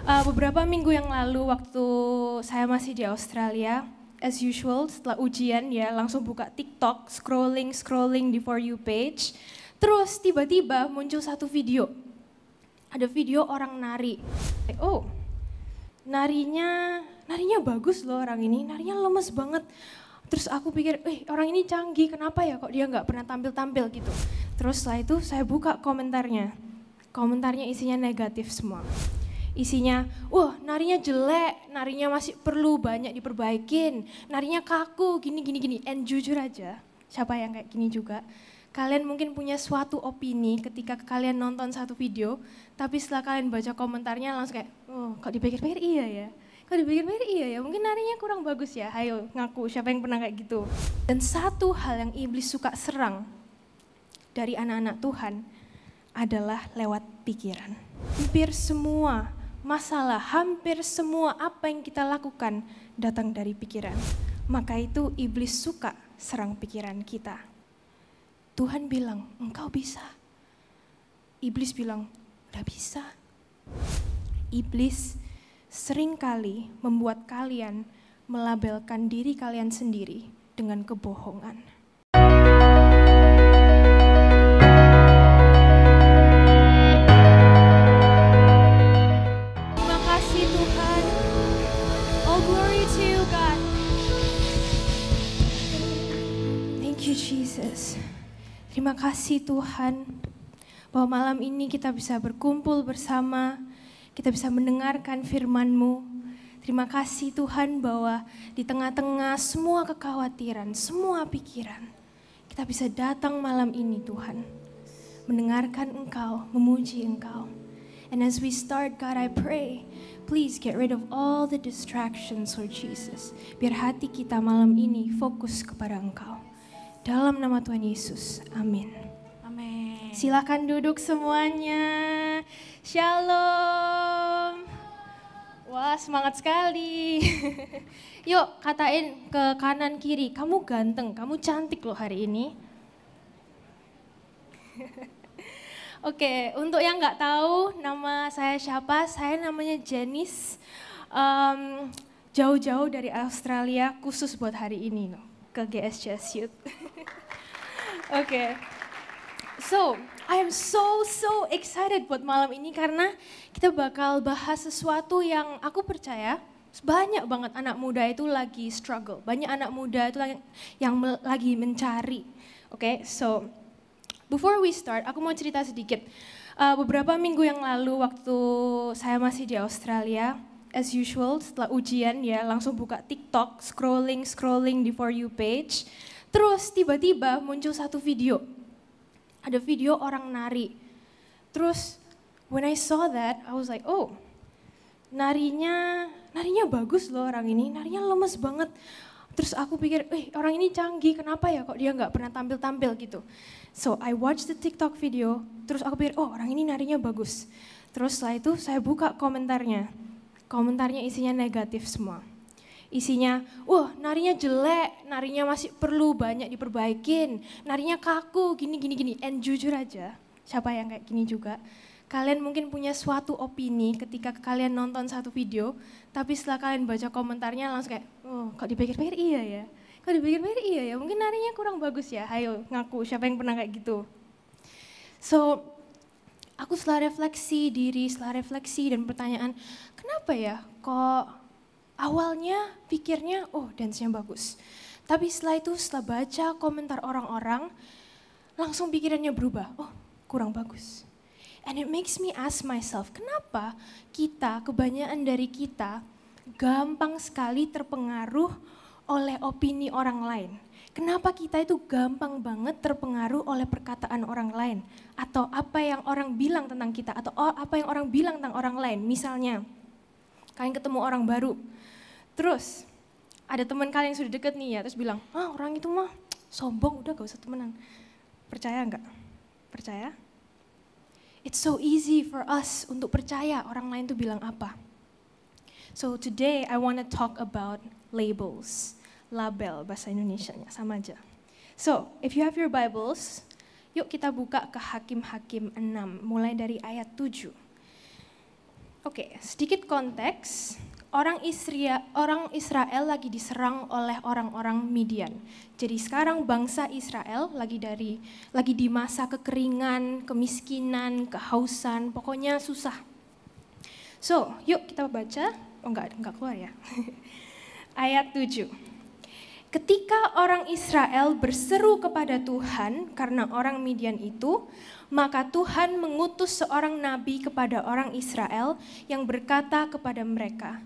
Beberapa minggu yang lalu waktu saya masih di Australia, as usual setelah ujian ya langsung buka TikTok, scrolling di For You page. Terus tiba-tiba muncul satu video. Ada video orang nari. Oh, narinya bagus loh orang ini, narinya lemes banget. Terus aku pikir, orang ini canggih, kenapa ya kok dia nggak pernah tampil-tampil gitu. Terus setelah itu saya buka komentarnya. Komentarnya isinya negatif semua. Isinya, wah narinya jelek, narinya masih perlu banyak diperbaikin, narinya kaku, gini. And jujur aja, siapa yang kayak gini juga, kalian mungkin punya suatu opini ketika kalian nonton satu video, tapi setelah kalian baca komentarnya langsung kayak, oh kok dipikir-pikir iya ya, mungkin narinya kurang bagus ya, ayo ngaku, siapa yang pernah kayak gitu. Dan satu hal yang iblis suka serang dari anak-anak Tuhan adalah lewat pikiran. Hampir semua masalah, hampir semua apa yang kita lakukan datang dari pikiran. Maka itu iblis suka serang pikiran kita. Tuhan bilang, engkau bisa. Iblis bilang, udah bisa. Iblis seringkali membuat kalian melabelkan diri kalian sendiri dengan kebohongan. Jesus. Terima kasih Tuhan bahwa malam ini kita bisa berkumpul bersama, kita bisa mendengarkan firman-Mu. Terima kasih Tuhan bahwa di tengah-tengah semua kekhawatiran, semua pikiran, kita bisa datang malam ini Tuhan, mendengarkan Engkau, memuji Engkau. And as we start, God, I pray, please get rid of all the distractions, Lord Jesus. Biar hati kita malam ini fokus kepada Engkau. Dalam nama Tuhan Yesus, amin. Amin. Silakan duduk semuanya. Shalom. Wah, semangat sekali. Yuk, katain ke kanan kiri, kamu ganteng, kamu cantik loh hari ini. Oke, untuk yang nggak tahu nama saya siapa, saya namanya Janice. Jauh-jauh dari Australia khusus buat hari ini loh, ke GSCS Youth. Oke. So, I am so excited buat malam ini karena kita bakal bahas sesuatu yang aku percaya banyak banget anak muda itu lagi struggle. Banyak anak muda itu yang lagi mencari. Oke, so before we start, aku mau cerita sedikit. Beberapa minggu yang lalu waktu saya masih di Australia, as usual setelah ujian ya langsung buka TikTok, scrolling di For You page. Terus tiba-tiba muncul satu video. Ada video orang nari. Terus when I saw that, I was like, oh, narinya bagus loh orang ini, narinya lemes banget. Terus aku pikir, orang ini canggih, kenapa ya kok dia nggak pernah tampil-tampil gitu. So I watched the TikTok video, terus aku pikir, oh orang ini narinya bagus. Terus setelah itu saya buka komentarnya. Komentarnya isinya negatif semua. Isinya, wah narinya jelek, narinya masih perlu banyak diperbaikin, narinya kaku, gini. And jujur aja, siapa yang kayak gini juga, kalian mungkin punya suatu opini ketika kalian nonton satu video, tapi setelah kalian baca komentarnya langsung kayak, oh kok dipikir-pikir iya ya, mungkin narinya kurang bagus ya, ayo ngaku, siapa yang pernah kayak gitu. So, aku setelah refleksi diri, dan pertanyaan, kenapa ya kok awalnya pikirnya, oh dance-nya bagus. Tapi setelah itu, setelah baca komentar orang-orang, langsung pikirannya berubah, oh kurang bagus. And it makes me ask myself, kenapa kebanyakan dari kita, gampang sekali terpengaruh oleh opini orang lain. Kenapa kita itu gampang banget terpengaruh oleh perkataan orang lain. Atau apa yang orang bilang tentang kita, atau apa yang orang bilang tentang orang lain. Misalnya, kalian ketemu orang baru, terus ada teman kalian yang sudah deket nih ya, terus bilang, orang itu mah sombong, udah gak usah temenan. Percaya nggak? Percaya? It's so easy for us untuk percaya orang lain tuh bilang apa. So today I want to talk about labels. Label bahasa Indonesianya, sama aja. So if you have your Bibles, yuk kita buka ke Hakim-Hakim 6, mulai dari ayat 7. Oke, sedikit konteks. Orang Israel lagi diserang oleh orang-orang Midian. Jadi sekarang bangsa Israel lagi di masa kekeringan, kemiskinan, kehausan, pokoknya susah. So, yuk kita baca. Oh enggak keluar ya. Ayat 7. Ketika orang Israel berseru kepada Tuhan karena orang Midian itu, maka Tuhan mengutus seorang nabi kepada orang Israel yang berkata kepada mereka,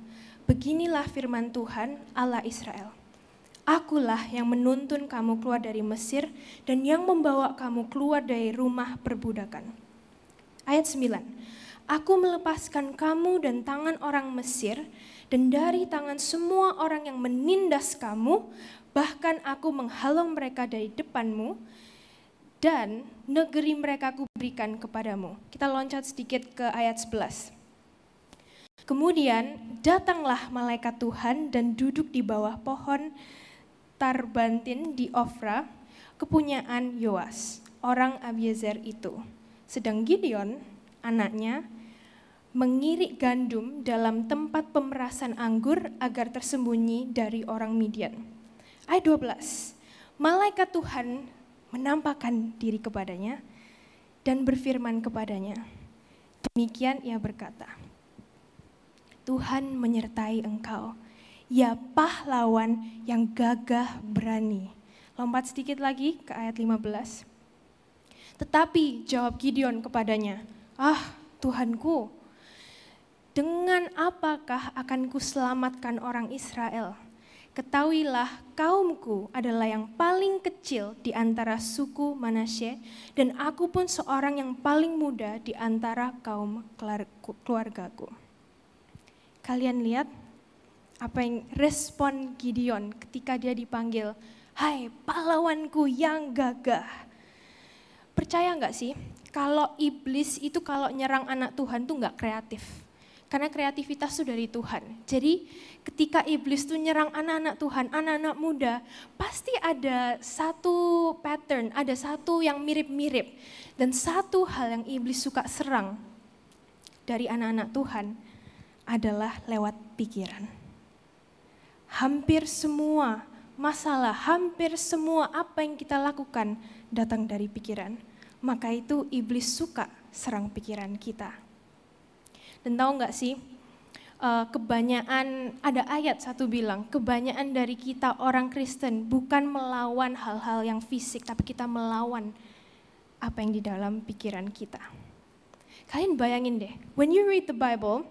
"Beginilah firman Tuhan Allah Israel. Akulah yang menuntun kamu keluar dari Mesir dan yang membawa kamu keluar dari rumah perbudakan." Ayat 9. Aku melepaskan kamu dan tangan orang Mesir dan dari tangan semua orang yang menindas kamu, bahkan aku menghalau mereka dari depanmu dan negeri mereka kuberikan kepadamu. Kita loncat sedikit ke ayat 11. Kemudian datanglah malaikat Tuhan dan duduk di bawah pohon tarbantin di Ofra, kepunyaan Yoas, orang Abiezer itu. Sedang Gideon, anaknya, mengirik gandum dalam tempat pemerasan anggur agar tersembunyi dari orang Midian. Ayat 12, malaikat Tuhan menampakkan diri kepadanya dan berfirman kepadanya. Demikian ia berkata, Tuhan menyertai engkau, ya pahlawan yang gagah berani. Lompat sedikit lagi ke ayat 15. Tetapi jawab Gideon kepadanya, Tuhanku, dengan apakah akan kuselamatkan orang Israel? Ketahuilah kaumku adalah yang paling kecil di antara suku Manasye dan aku pun seorang yang paling muda di antara kaum keluargaku. Kalian lihat apa yang respon Gideon ketika dia dipanggil, "Hai pahlawanku yang gagah." Percaya nggak sih kalau iblis itu kalau nyerang anak Tuhan tuh nggak kreatif? Karena kreativitas itu dari Tuhan. Jadi ketika iblis tuh nyerang anak-anak Tuhan, anak-anak muda, pasti ada satu pattern, ada satu yang mirip-mirip. Dan satu hal yang iblis suka serang dari anak-anak Tuhan adalah lewat pikiran. Hampir semua masalah, hampir semua apa yang kita lakukan datang dari pikiran. Maka itu iblis suka serang pikiran kita. Dan tahu nggak sih, kebanyakan, ada ayat satu bilang, kebanyakan dari kita orang Kristen bukan melawan hal-hal yang fisik, tapi kita melawan apa yang di dalam pikiran kita. Kalian bayangin deh, when you read the Bible,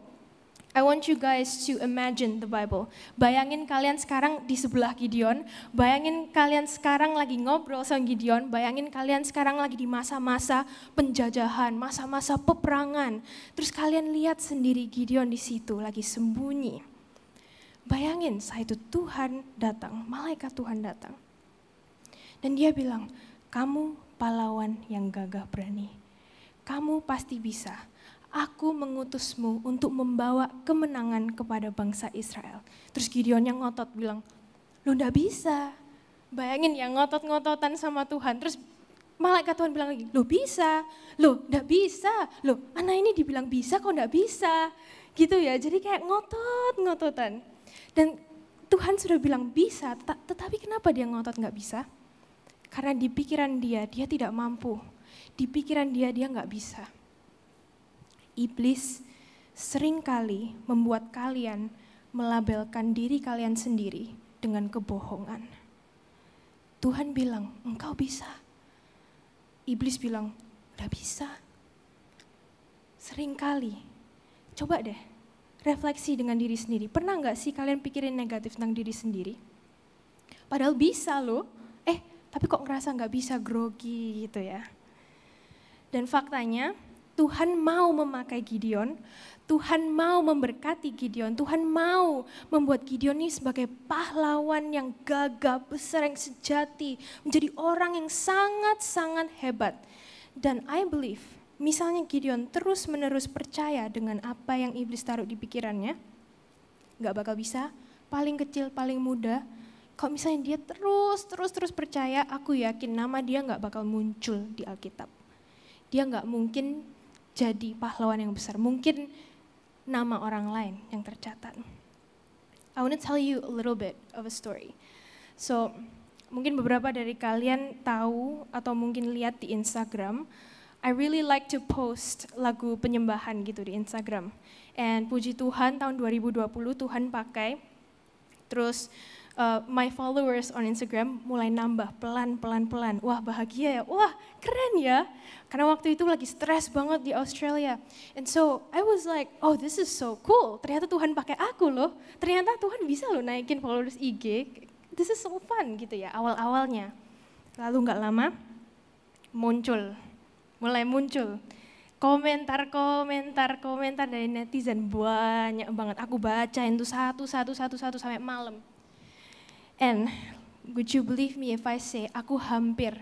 I want you guys to imagine the Bible. Bayangin kalian sekarang di sebelah Gideon, bayangin kalian sekarang lagi ngobrol sama Gideon, bayangin kalian sekarang lagi di masa-masa penjajahan, masa-masa peperangan. Terus kalian lihat sendiri Gideon di situ lagi sembunyi. Bayangin saat itu Tuhan datang, malaikat Tuhan datang. Dan dia bilang, "Kamu pahlawan yang gagah berani. Kamu pasti bisa. Aku mengutusmu untuk membawa kemenangan kepada bangsa Israel." Terus Gideon yang ngotot bilang, "Lo nggak bisa." Bayangin ya ngotot-ngototan sama Tuhan. Terus malaikat Tuhan bilang lagi, "Lo bisa, lo nggak bisa. Lo anak ini dibilang bisa kok nggak bisa." Gitu ya, jadi kayak ngotot-ngototan. Dan Tuhan sudah bilang bisa, tetapi kenapa dia ngotot nggak bisa? Karena di pikiran dia tidak mampu. Di pikiran dia nggak bisa. Iblis seringkali membuat kalian melabelkan diri kalian sendiri dengan kebohongan. Tuhan bilang, "Engkau bisa." Iblis bilang, "Udah bisa." Seringkali, coba deh refleksi dengan diri sendiri. Pernah nggak sih kalian pikirin negatif tentang diri sendiri? Padahal bisa loh, tapi kok ngerasa nggak bisa, grogi gitu ya. Dan faktanya, Tuhan mau memakai Gideon, Tuhan mau memberkati Gideon, Tuhan mau membuat Gideon ini sebagai pahlawan yang gagah, besar, yang sejati, menjadi orang yang sangat-sangat hebat. Dan I believe, misalnya Gideon terus-menerus percaya dengan apa yang iblis taruh di pikirannya, gak bakal bisa, paling kecil, paling muda. Kalau misalnya dia terus percaya, aku yakin nama dia gak bakal muncul di Alkitab. Dia gak mungkin jadi pahlawan yang besar. Mungkin nama orang lain yang tercatat. I want to tell you a little bit of a story. So, mungkin beberapa dari kalian tahu atau mungkin lihat di Instagram, I really like to post lagu penyembahan gitu di Instagram. And puji Tuhan tahun 2020 Tuhan pakai, terus my followers on Instagram mulai nambah pelan. Wah bahagia ya, wah keren ya. Karena waktu itu lagi stres banget di Australia. And so I was like, oh this is so cool. Ternyata Tuhan pakai aku loh. Ternyata Tuhan bisa loh naikin followers IG. This is so fun gitu ya awal-awalnya. Lalu nggak lama mulai muncul komentar dari netizen banyak banget. Aku bacain tuh satu sampai malam. And would you believe me if I say aku hampir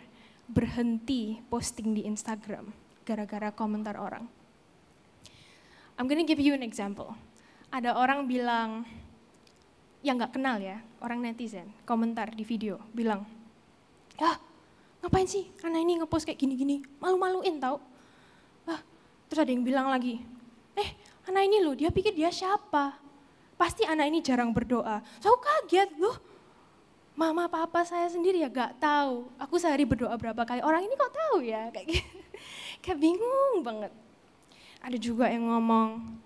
berhenti posting di Instagram gara-gara komentar orang. I'm gonna give you an example. Ada orang bilang, yang nggak kenal ya, orang netizen, komentar di video, bilang, ngapain sih anak ini ngepost kayak gini-gini, malu-maluin tau. Terus ada yang bilang lagi, anak ini loh, dia pikir dia siapa? Pasti anak ini jarang berdoa. So aku kaget loh, mama papa saya sendiri ya gak tahu. Aku sehari berdoa berapa kali, orang ini kok tahu ya? Kayak bingung banget. Ada juga yang ngomong,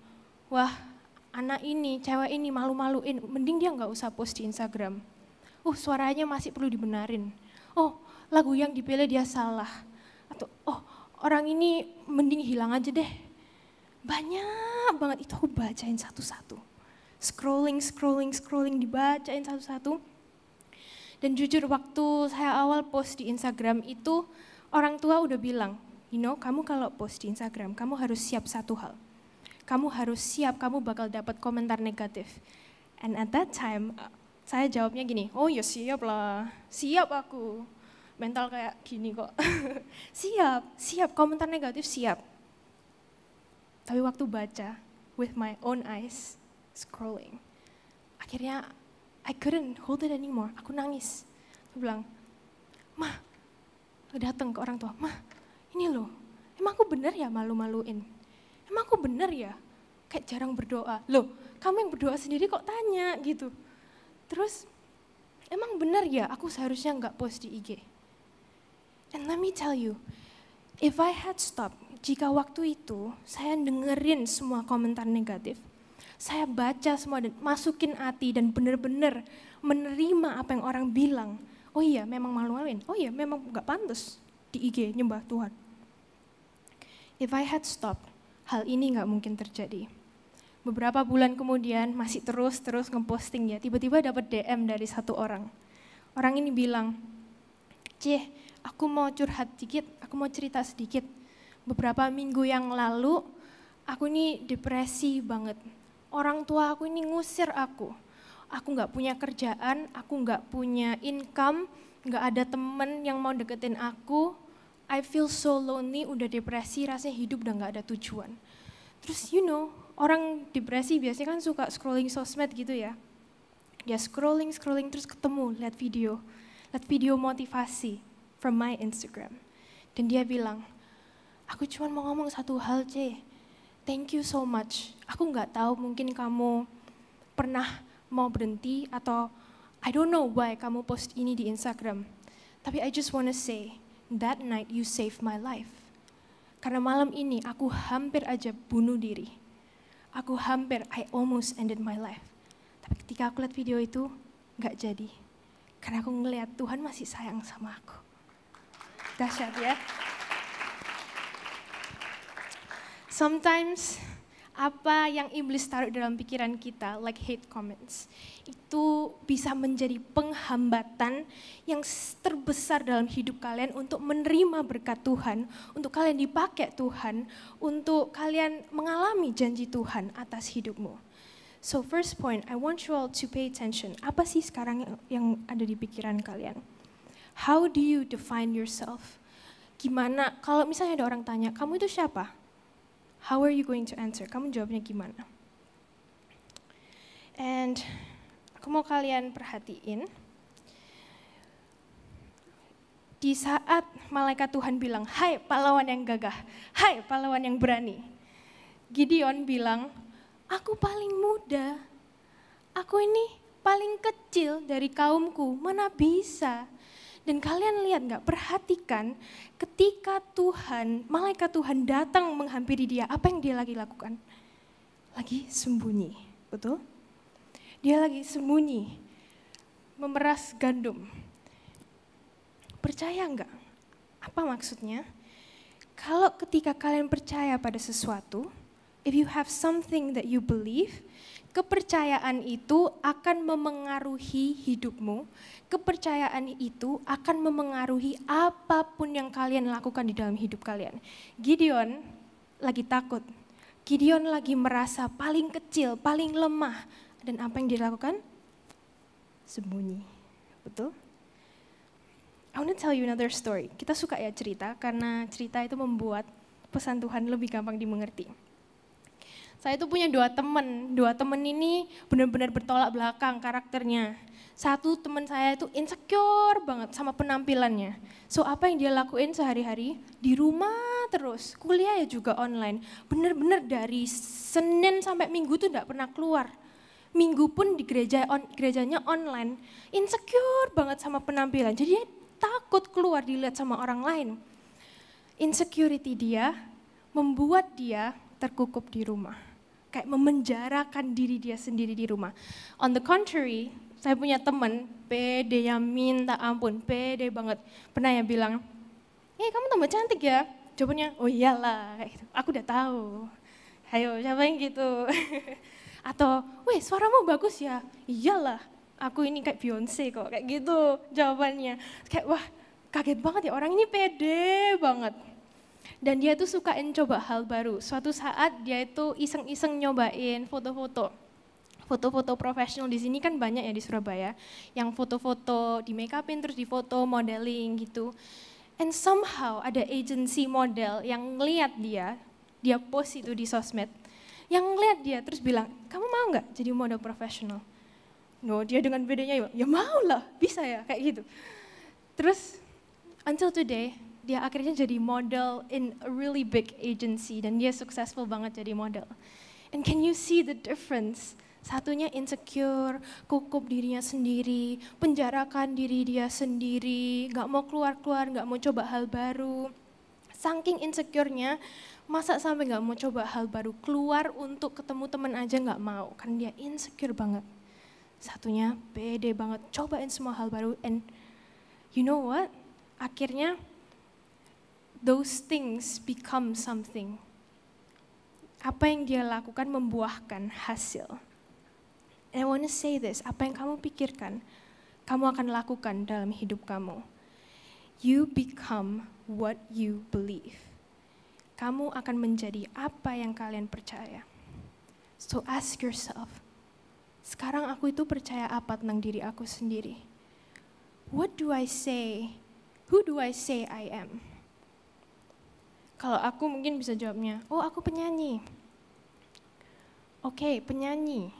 wah anak ini, cewek ini malu-maluin, mending dia gak usah post di Instagram. Suaranya masih perlu dibenarin. Lagu yang dipilih dia salah. Atau orang ini mending hilang aja deh. Banyak banget itu aku bacain satu-satu. Scrolling, dibacain satu-satu. Dan jujur waktu saya awal post di Instagram itu, orang tua udah bilang, kamu kalau post di Instagram, kamu harus siap satu hal. Kamu harus siap, kamu bakal dapat komentar negatif. And at that time, saya jawabnya gini, ya siap lah, siap aku. Mental kayak gini kok. siap, komentar negatif siap. Tapi waktu baca, with my own eyes, scrolling, akhirnya I couldn't hold it anymore, aku nangis. Aku bilang, "Mah," datang ke orang tua, "Mah, ini loh, emang aku bener ya malu-maluin? Emang aku bener ya kayak jarang berdoa? Loh, kamu yang berdoa sendiri kok tanya gitu. Terus, emang bener ya aku seharusnya nggak post di IG?" And let me tell you, if I had stopped, jika waktu itu saya dengerin semua komentar negatif, saya baca semua dan masukin hati dan benar-benar menerima apa yang orang bilang. Oh iya memang malu-maluin, oh iya memang gak pantas di IG nyembah Tuhan. If I had stopped, hal ini gak mungkin terjadi. Beberapa bulan kemudian masih terus ngeposting ya, tiba-tiba dapat DM dari satu orang. Orang ini bilang, aku mau curhat dikit, aku mau cerita sedikit. Beberapa minggu yang lalu, aku ini depresi banget. Orang tua aku ini ngusir aku. Aku gak punya kerjaan, aku gak punya income, gak ada temen yang mau deketin aku. I feel so lonely, udah depresi, rasanya hidup udah gak ada tujuan. Terus orang depresi biasanya kan suka scrolling sosmed gitu ya. Ya scrolling terus ketemu, lihat video motivasi from my Instagram. Dan dia bilang, aku cuma mau ngomong satu hal, thank you so much. Aku nggak tahu mungkin kamu pernah mau berhenti atau I don't know why kamu post ini di Instagram. Tapi I just wanna say, that night you saved my life. Karena malam ini aku hampir aja bunuh diri. I almost ended my life. Tapi ketika aku lihat video itu, nggak jadi. Karena aku ngeliat Tuhan masih sayang sama aku. Dahsyat ya. Sometimes apa yang iblis taruh dalam pikiran kita, like hate comments, itu bisa menjadi penghambatan yang terbesar dalam hidup kalian untuk menerima berkat Tuhan, untuk kalian dipakai Tuhan, untuk kalian mengalami janji Tuhan atas hidupmu. So first point, I want you all to pay attention. Apa sih sekarang yang ada di pikiran kalian? How do you define yourself? Gimana, kalau misalnya ada orang tanya, kamu itu siapa? How are you going to answer? Kamu jawabnya gimana? And aku mau kalian perhatiin, di saat malaikat Tuhan bilang, hai pahlawan yang gagah, hai pahlawan yang berani. Gideon bilang, Aku paling muda, aku ini paling kecil dari kaumku, mana bisa. Dan kalian lihat nggak, perhatikan ketika malaikat Tuhan datang menghampiri dia, apa yang dia lagi lakukan? Lagi sembunyi, betul? Dia lagi sembunyi, memeras gandum. Percaya nggak? Apa maksudnya? Kalau ketika kalian percaya pada sesuatu, if you have something that you believe, kepercayaan itu akan memengaruhi hidupmu. Kepercayaan itu akan memengaruhi apapun yang kalian lakukan di dalam hidup kalian. Gideon lagi takut. Gideon lagi merasa paling kecil, paling lemah. Dan apa yang dia lakukan? Sembunyi. Betul? I want to tell you another story. Kita suka ya cerita, karena cerita itu membuat pesan Tuhan lebih gampang dimengerti. Saya itu punya dua teman ini benar-benar bertolak belakang karakternya. Satu teman saya itu insecure banget sama penampilannya. So apa yang dia lakuin sehari-hari? Di rumah terus, kuliah ya juga online. Benar-benar dari Senin sampai Minggu tuh gak pernah keluar. Minggu pun di gerejanya online. Insecure banget sama penampilan, jadi dia takut keluar dilihat sama orang lain. Insecurity dia membuat dia terkukup di rumah. Kayak memenjarakan diri dia sendiri di rumah. On the contrary, saya punya teman, pede yang minta ampun, pede banget. Pernah ya bilang, kamu tambah cantik ya? Jawabannya, oh iyalah, kayak gitu. Aku udah tahu. Ayo, siapa yang gitu? Atau, suaramu bagus ya? Iyalah, aku ini kayak Beyonce kok, kayak gitu jawabannya. Kayak wah, kaget banget ya, orang ini pede banget. Dan dia tuh sukain coba hal baru. Suatu saat dia itu iseng-iseng nyobain foto-foto. Foto-foto profesional di sini kan banyak ya di Surabaya. Yang foto-foto di make upin terus di foto modeling gitu. And somehow ada agency model yang ngeliat dia post itu di sosmed. Yang ngeliat dia terus bilang, kamu mau nggak jadi model profesional? No, dia dengan bedanya ya mau lah, bisa ya kayak gitu. Terus until today, dia akhirnya jadi model in a really big agency dan dia successful banget jadi model. And can you see the difference? Satunya insecure, kukup dirinya sendiri, penjarakan diri dia sendiri, gak mau keluar-keluar, gak mau coba hal baru. Saking insecure-nya, masa sampai gak mau coba hal baru, keluar untuk ketemu teman aja gak mau, karena dia insecure banget. Satunya pede banget, cobain semua hal baru, and you know what? Akhirnya, those things become something. Apa yang dia lakukan membuahkan hasil. And I want to say this, apa yang kamu pikirkan, kamu akan lakukan dalam hidup kamu. You become what you believe. Kamu akan menjadi apa yang kalian percaya. So ask yourself, sekarang aku itu percaya apa tentang diri aku sendiri? What do I say? Who do I say I am? Kalau aku mungkin bisa jawabnya, oh aku penyanyi. Oke, penyanyi.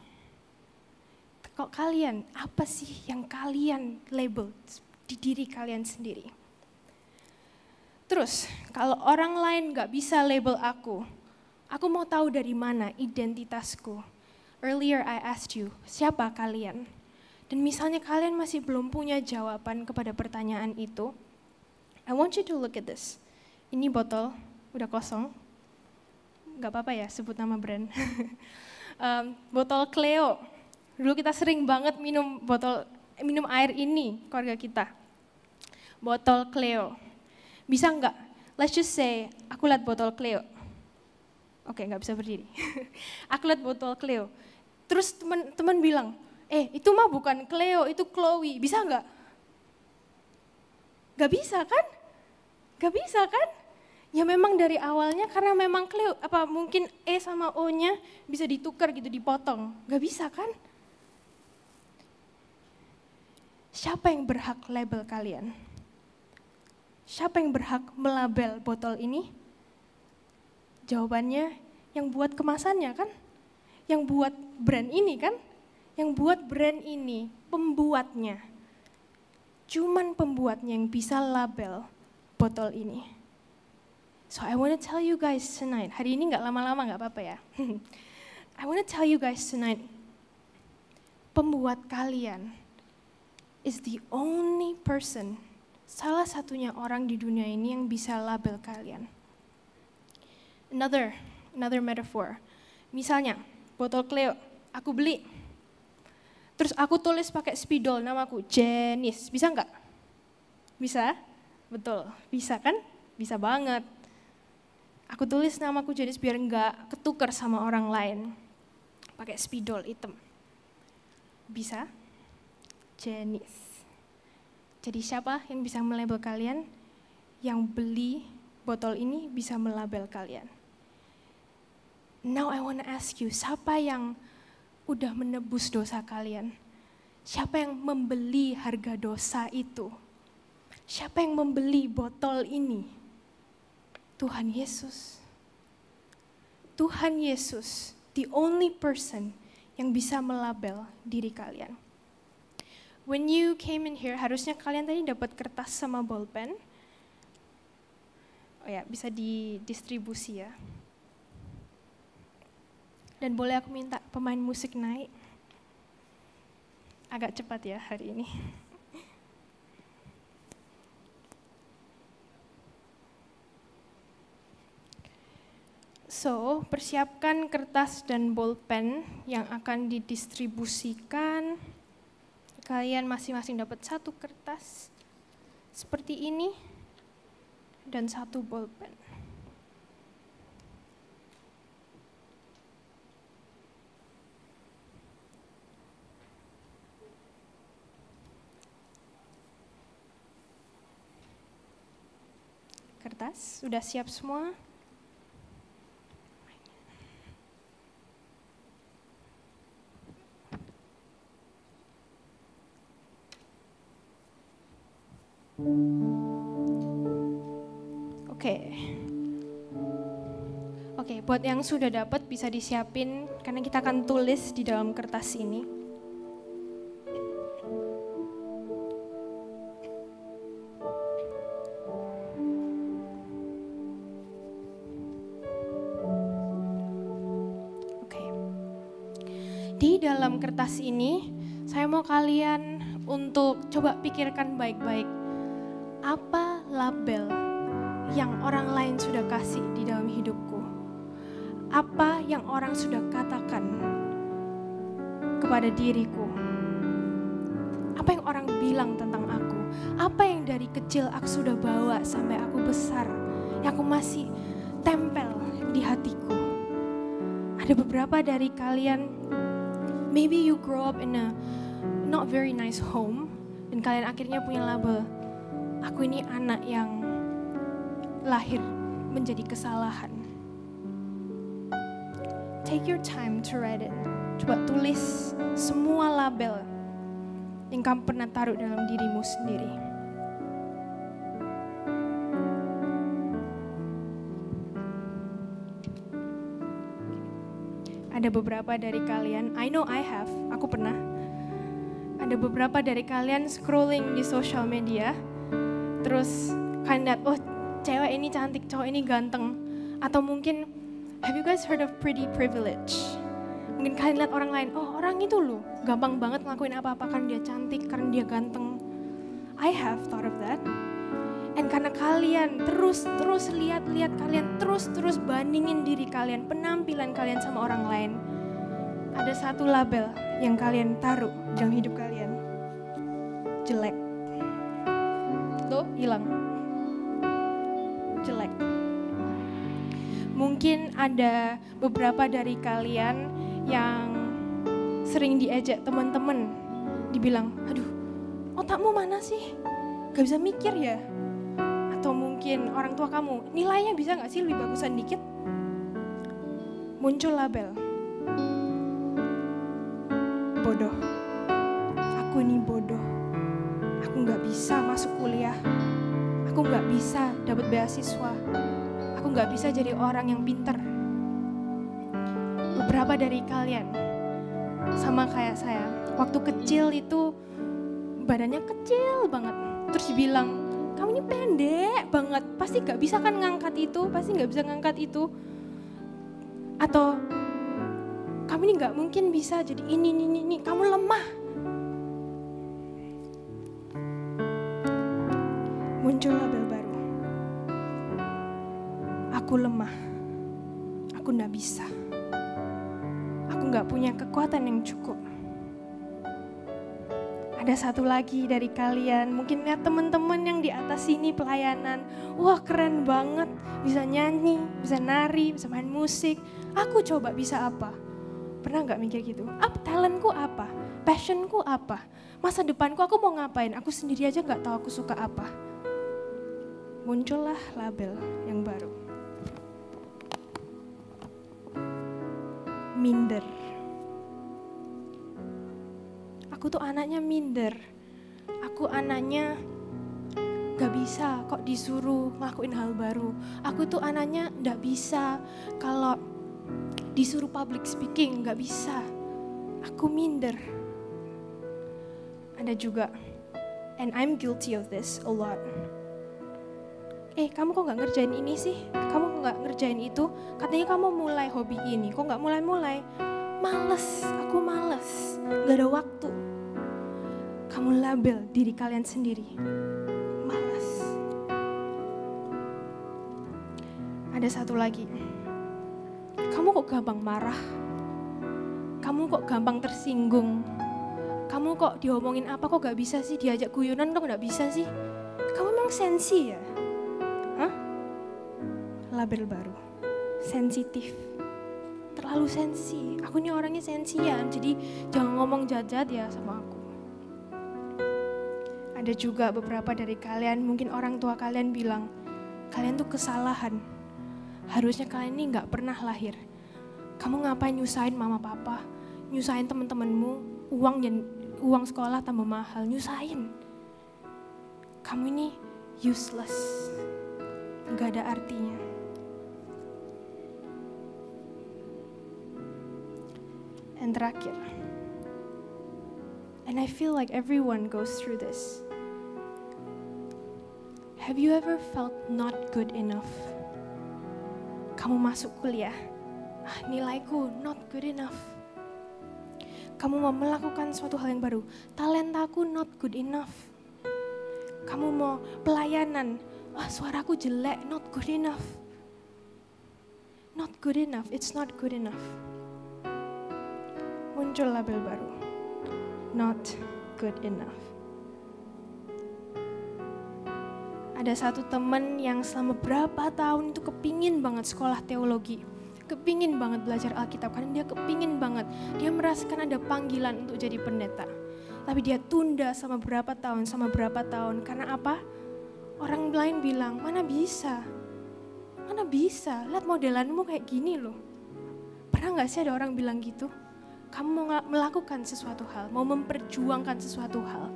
Kok kalian, apa sih yang kalian label di diri kalian sendiri? Terus, kalau orang lain gak bisa label aku mau tahu dari mana identitasku. Earlier I asked you, siapa kalian? Dan misalnya kalian masih belum punya jawaban kepada pertanyaan itu, I want you to look at this. Ini botol, udah kosong. Gak apa-apa ya sebut nama brand. Botol Cleo. Dulu kita sering banget minum air ini, keluarga kita. Botol Cleo. Bisa nggak? Let's just say, aku lihat botol Cleo. Oke, nggak bisa berdiri. Aku lihat botol Cleo. Terus teman bilang, itu mah bukan Cleo, itu Chloe. Bisa nggak? Nggak bisa kan? Nggak bisa kan? Ya memang dari awalnya karena memang Cleo, apa mungkin E sama O-nya bisa ditukar gitu, dipotong. Nggak bisa kan? Siapa yang berhak label kalian? Siapa yang berhak melabel botol ini? Jawabannya yang buat kemasannya kan? Yang buat brand ini kan? Yang buat brand ini, pembuatnya. Cuman pembuatnya yang bisa label botol ini. So I want to tell you guys tonight, hari ini nggak lama-lama nggak apa-apa ya. I want to tell you guys tonight, pembuat kalian is the only person, salah satunya orang di dunia ini yang bisa label kalian. Another metaphor. Misalnya, botol Cleo, aku beli. Terus aku tulis pakai spidol namaku, Janice. Bisa nggak? Bisa? Betul, bisa kan? Bisa banget. Aku tulis namaku Janice biar nggak ketukar sama orang lain. Pakai spidol hitam. Bisa? Janice. Jadi siapa yang bisa melabel kalian? Yang beli botol ini bisa melabel kalian. Now I want to ask you, siapa yang udah menebus dosa kalian? Siapa yang membeli harga dosa itu? Siapa yang membeli botol ini? Tuhan Yesus. Tuhan Yesus, the only person yang bisa melabel diri kalian. When you came in here, harusnya kalian tadi dapat kertas sama bolpen. Oh ya, bisa didistribusi ya. Dan boleh aku minta pemain musik naik? Agak cepat ya hari ini. So, persiapkan kertas dan bolpen yang akan didistribusikan. Kalian masing-masing dapat satu kertas seperti ini dan satu bolpen. Kertas, sudah siap semua? Oke, buat yang sudah dapat bisa disiapin karena kita akan tulis di dalam kertas ini. Oke. Di dalam kertas ini, saya mau kalian untuk coba pikirkan baik-baik. Apa label yang orang lain sudah kasih di dalam hidupku? Apa yang orang sudah katakan kepada diriku? Apa yang orang bilang tentang aku? Apa yang dari kecil aku sudah bawa sampai aku besar, yang aku masih tempel di hatiku? Ada beberapa dari kalian, maybe you grow up in a not very nice home, dan kalian akhirnya punya label, aku ini anak yang lahir menjadi kesalahan. Take your time to write it. Coba tulis semua label yang kamu pernah taruh dalam dirimu sendiri. Ada beberapa dari kalian, I know I have, aku pernah. Ada beberapa dari kalian scrolling di social media, terus kalian lihat, oh cewek ini cantik, cowok ini ganteng. Atau mungkin, have you guys heard of pretty privilege? Mungkin kalian lihat orang lain, oh orang itu loh gampang banget ngelakuin apa-apa karena dia cantik, karena dia ganteng. I have thought of that. And karena kalian terus lihat kalian terus bandingin diri kalian, penampilan kalian sama orang lain. Ada satu label yang kalian taruh dalam hidup kalian. Jelek. Tuh, hilang. Jelek. Mungkin ada beberapa dari kalian yang sering diejek teman-teman, dibilang, aduh otakmu mana sih, gak bisa mikir ya? Atau mungkin orang tua kamu, nilainya bisa gak sih lebih bagusan dikit? Muncul label, bodoh, aku ini bodoh, aku gak bisa masuk kuliah, aku gak bisa dapat beasiswa, aku gak bisa jadi orang yang pinter. Beberapa dari kalian, sama kayak saya, waktu kecil itu badannya kecil banget, terus dibilang, kamu ini pendek banget, pasti gak bisa kan ngangkat itu, pasti gak bisa ngangkat itu. Atau Kamu ini gak mungkin bisa jadi ini. Kamu lemah. Muncul label baru. Aku lemah. Aku gak bisa. Aku gak punya kekuatan yang cukup. Ada satu lagi dari kalian, mungkin lihat teman-teman yang di atas sini pelayanan. Wah, keren banget, bisa nyanyi, bisa nari, bisa main musik. Aku coba bisa apa? Pernah gak mikir gitu? Talentku apa? Passionku apa? Masa depanku aku mau ngapain? Aku sendiri aja gak tahu aku suka apa. Muncullah label yang baru. Minder. Aku tuh anaknya minder. Aku anaknya gak bisa kok disuruh ngelakuin hal baru. Aku tuh anaknya gak bisa kalau disuruh public speaking, gak bisa. Aku minder. Ada juga, and I'm guilty of this a lot. Kamu kok gak ngerjain ini sih? Kamu kok gak ngerjain itu? Katanya kamu mulai hobi ini, kok gak mulai-mulai? Males, aku males, gak ada waktu. Kamu label diri kalian sendiri, malas. Ada satu lagi, kamu kok gampang marah? Kamu kok gampang tersinggung? Kamu kok diomongin apa kok gak bisa sih? Diajak guyonan kok gak bisa sih? Kamu emang sensi ya? Hah? Label baru, sensitif. Terlalu sensi, aku nih orangnya sensian, jadi jangan ngomong jajat ya sama aku. Ada juga beberapa dari kalian, mungkin orang tua kalian bilang, kalian tuh kesalahan. Harusnya kalian ini gak pernah lahir. Kamu ngapain nyusahin mama papa, nyusahin teman-temanmu, uang sekolah tambah mahal, nyusahin. Kamu ini useless, gak ada artinya. Dan terakhir, and I feel like everyone goes through this. Have you ever felt not good enough? Kamu masuk kuliah, nilaiku not good enough. Kamu mau melakukan suatu hal yang baru, talentaku not good enough. Kamu mau pelayanan, suaraku jelek, not good enough. Not good enough, it's not good enough. Muncul label baru, not good enough. Ada satu teman yang selama berapa tahun itu kepingin banget sekolah teologi, kepingin banget belajar Alkitab, karena dia kepingin banget, dia merasakan ada panggilan untuk jadi pendeta. Tapi dia tunda sama berapa tahun, karena apa? Orang lain bilang, mana bisa, lihat modelanmu kayak gini loh. Pernah gak sih ada orang bilang gitu? Kamu mau melakukan sesuatu hal, mau memperjuangkan sesuatu hal,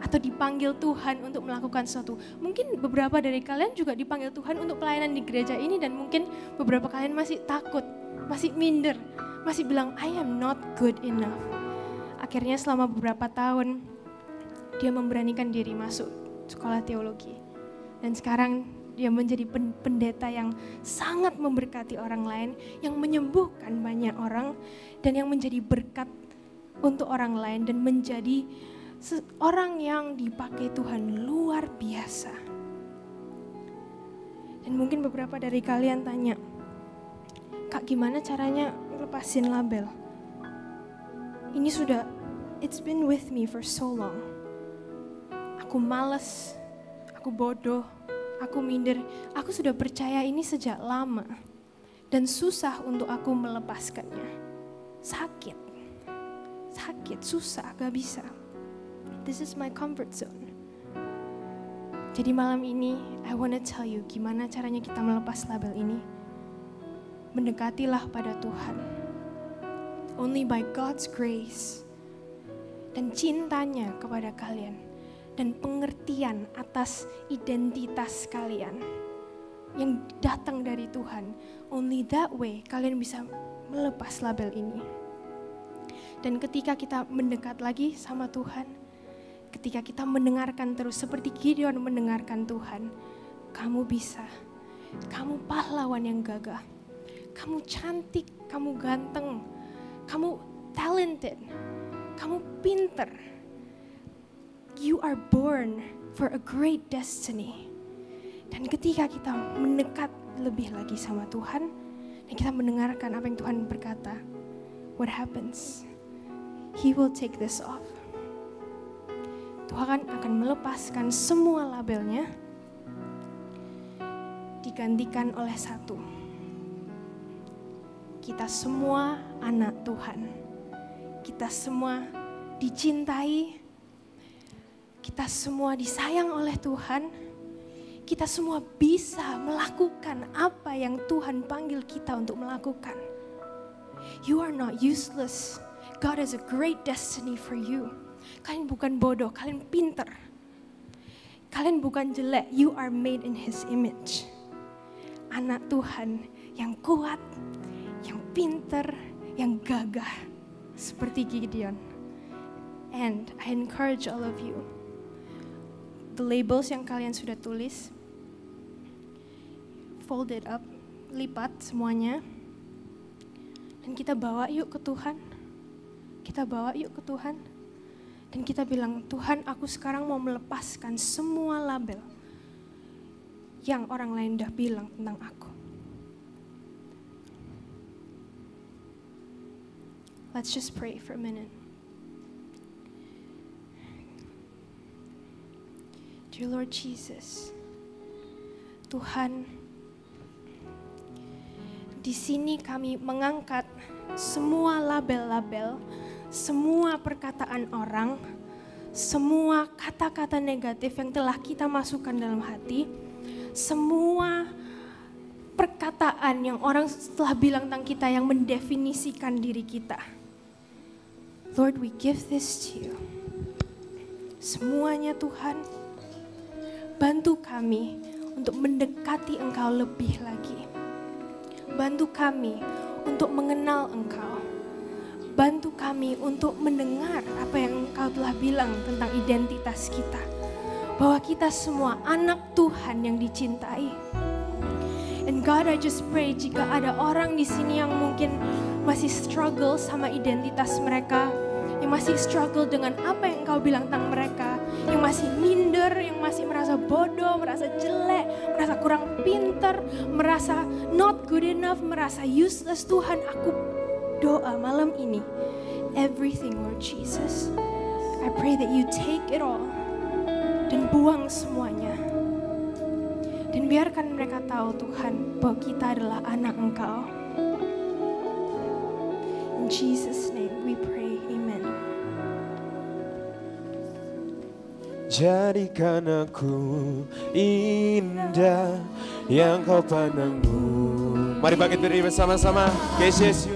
atau dipanggil Tuhan untuk melakukan sesuatu. Mungkin beberapa dari kalian juga dipanggil Tuhan untuk pelayanan di gereja ini, dan mungkin beberapa kalian masih takut, masih minder, masih bilang, I am not good enough. Akhirnya selama beberapa tahun, dia memberanikan diri masuk sekolah teologi. Dan sekarang dia menjadi pendeta yang sangat memberkati orang lain, yang menyembuhkan banyak orang, dan yang menjadi berkat untuk orang lain, dan menjadi orang yang dipakai Tuhan luar biasa. Dan mungkin beberapa dari kalian tanya, Kak, gimana caranya lepasin label? Ini sudah, it's been with me for so long. Aku malas, aku bodoh, aku minder, aku sudah percaya ini sejak lama. Dan susah untuk aku melepaskannya. Sakit, susah, gak bisa. This is my comfort zone. Jadi malam ini, I wanna tell you gimana caranya kita melepas label ini. Mendekatilah pada Tuhan. Only by God's grace. Dan cintanya kepada kalian. Dan pengertian atas identitas kalian. Yang datang dari Tuhan. Only that way kalian bisa melepas label ini. Dan ketika kita mendekat lagi sama Tuhan, ketika kita mendengarkan terus seperti Gideon mendengarkan Tuhan, kamu bisa, kamu pahlawan yang gagah, kamu cantik, kamu ganteng, kamu talented, kamu pinter. You are born for a great destiny. Dan ketika kita mendekat lebih lagi sama Tuhan, dan kita mendengarkan apa yang Tuhan berkata, what happens? He will take this off. Tuhan akan melepaskan semua labelnya, digantikan oleh satu. Kita semua anak Tuhan. Kita semua dicintai. Kita semua disayang oleh Tuhan. Kita semua bisa melakukan apa yang Tuhan panggil kita untuk melakukan. You are not useless. God has a great destiny for you. Kalian bukan bodoh, kalian pinter. Kalian bukan jelek, you are made in His image. Anak Tuhan yang kuat, yang pinter, yang gagah. Seperti Gideon. And I encourage all of you. The labels yang kalian sudah tulis, fold it up, lipat semuanya. Dan kita bawa yuk ke Tuhan. Kita bawa yuk ke Tuhan. Dan kita bilang, Tuhan, aku sekarang mau melepaskan semua label yang orang lain udah bilang tentang aku. Let's just pray for a minute. Dear Lord Jesus, Tuhan, di sini kami mengangkat semua label-label, semua perkataan orang, semua kata-kata negatif yang telah kita masukkan dalam hati, semua perkataan yang orang telah bilang tentang kita yang mendefinisikan diri kita. Lord, we give this to you. Semuanya Tuhan, bantu kami untuk mendekati Engkau lebih lagi. Bantu kami untuk mengenal Engkau. Bantu kami untuk mendengar apa yang Engkau telah bilang tentang identitas kita. Bahwa kita semua anak Tuhan yang dicintai. And God, I just pray jika ada orang di sini yang mungkin masih struggle sama identitas mereka, yang masih struggle dengan apa yang Engkau bilang tentang mereka, yang masih minder, yang masih merasa bodoh, merasa jelek, merasa kurang pinter, merasa not good enough, merasa useless. Tuhan, aku doa malam ini, everything Lord Jesus, I pray that you take it all dan buang semuanya. Dan biarkan mereka tahu Tuhan bahwa kita adalah anak Engkau. In Jesus' name we pray, amen. Jadikan aku indah yang Kau pandangmu. Mari bangkit berdiri bersama-sama. GCSU.